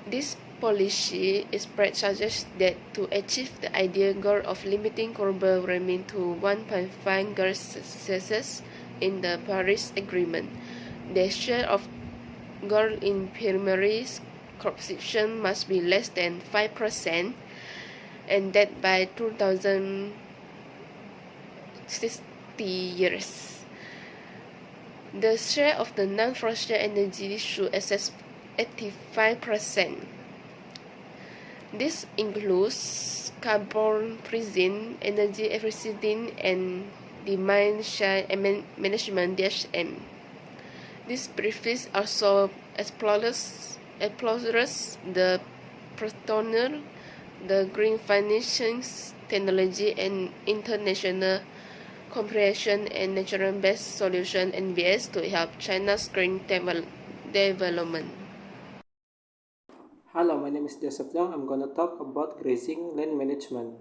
This policy spread suggests that to achieve the ideal goal of limiting global warming to 1.5 degrees Celsius in the Paris Agreement, the share of gold in primary consumption must be less than 5%, and that by 2060 years. The share of the non-fossil energy should exceed 85%. This includes carbon pricing, energy efficiency, and demand-side management (DSM). This brief also explores the protonal, the green financing technology, and international cooperation and natural-based solution (NBS) to help China's green development. Hello, my name is Joseph Long. I'm going to talk about grazing land management.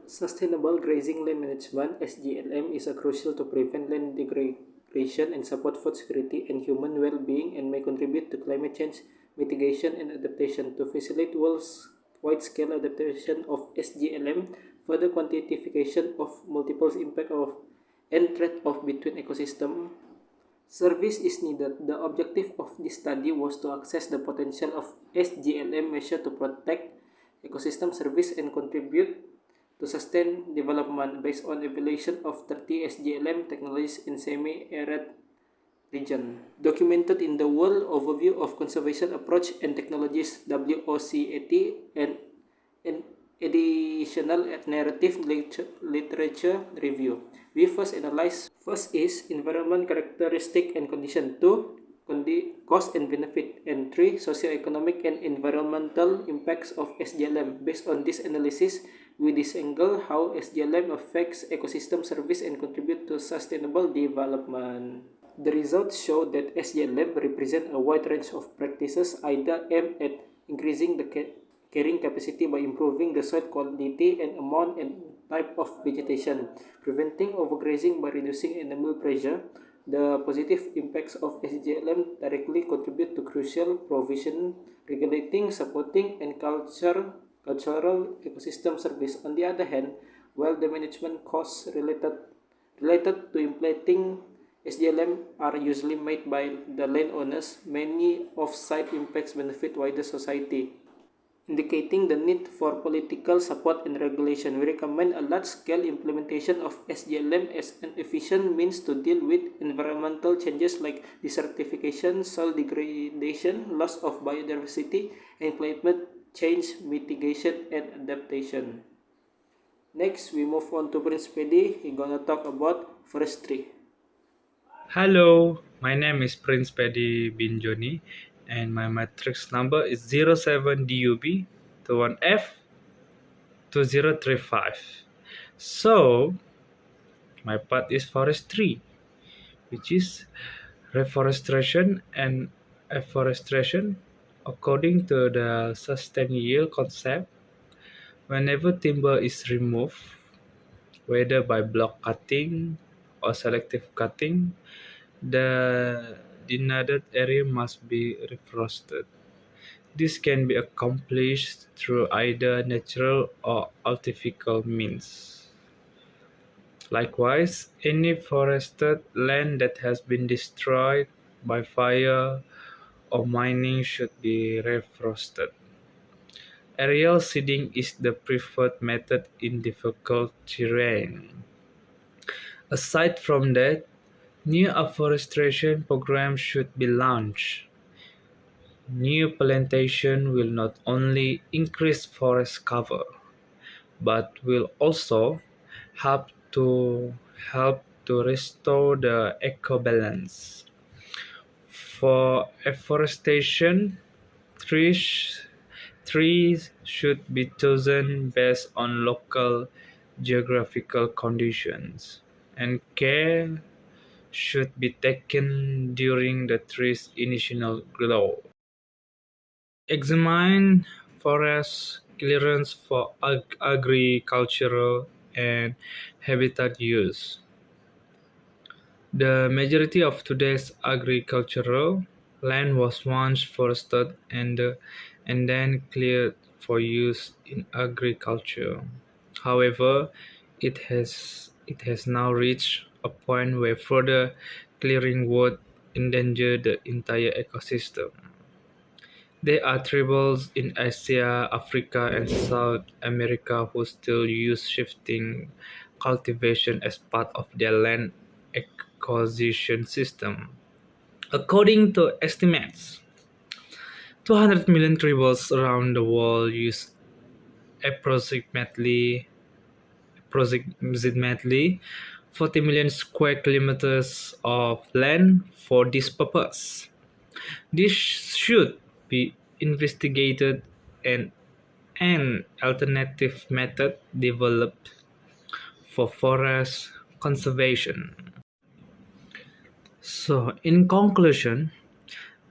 Sustainable grazing land management (SGLM) is crucial to prevent land degradation and support food security and human well-being, and may contribute to climate change mitigation and adaptation. To facilitate wide-scale adaptation of SGLM, further quantification of multiple impact of and trade-off between ecosystem service is needed. The objective of this study was to assess the potential of SGLM measure to protect ecosystem service and contribute to sustained development based on evaluation of 30 SGLM technologies in semi-arid region. Documented in the World Overview of Conservation Approach and Technologies WOCAT and additional narrative literature review. We first analyze is environment characteristic and condition, 2 cost and benefit, and 3 socioeconomic and environmental impacts of SGLM. Based on this analysis, we disentangle how SGLM affects ecosystem service and contribute to sustainable development. The results show that SGLM represent a wide range of practices either aimed at increasing the carrying capacity by improving the soil quality and amount and type of vegetation, preventing overgrazing by reducing animal pressure. The positive impacts of SGLM directly contribute to crucial provision, regulating, supporting, and cultural ecosystem service. On the other hand, while the management costs related to implementing SGLM are usually made by the landowners, many off-site impacts benefit wider society, indicating the need for political support and regulation. We recommend a large-scale implementation of SGLM as an efficient means to deal with environmental changes like desertification, soil degradation, loss of biodiversity, and climate change mitigation and adaptation. Next, we move on to Prince Pedi. He's gonna talk about forestry. Hello, my name is Prince Paddy Binjoni and my matrix number is 07DUB 21F 2035. So, my part is forestry, which is reforestation and afforestation according to the sustainable concept. Whenever timber is removed, whether by block cutting or selective cutting, the denuded area must be reforested. This can be accomplished through either natural or artificial means. Likewise, any forested land that has been destroyed by fire or mining should be reforested. Aerial seeding is the preferred method in difficult terrain. Aside from that, new afforestation programs should be launched. New plantation will not only increase forest cover, but will also help to restore the eco-balance. For afforestation, trees should be chosen based on local geographical conditions, and care should be taken during the tree's initial growth. Examine forest clearance for agricultural and habitat use. The majority of today's agricultural Land was once forested and then cleared for use in agriculture. However, it has now reached a point where further clearing would endanger the entire ecosystem. There are tribes in Asia, Africa, and South America who still use shifting cultivation as part of their land acquisition system. According to estimates, 200 million tribals around the world use approximately approximately 40 million square kilometers of land for this purpose. This should be investigated and an alternative method developed for forest conservation. So, in conclusion,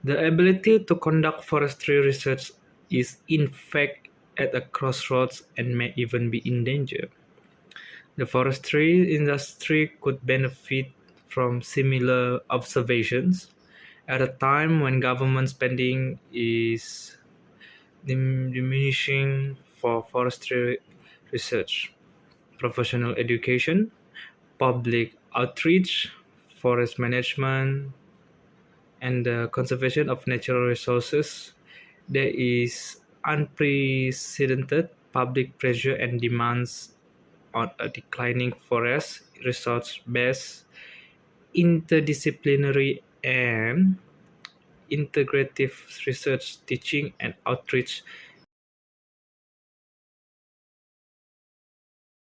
the ability to conduct forestry research is in fact at a crossroads and may even be in danger. The forestry industry could benefit from similar observations at a time when government spending is diminishing for forestry research, professional education, public outreach, forest management, and the conservation of natural resources. There is unprecedented public pressure and demands on a declining forest resource-based, interdisciplinary, and integrative research, teaching, and outreach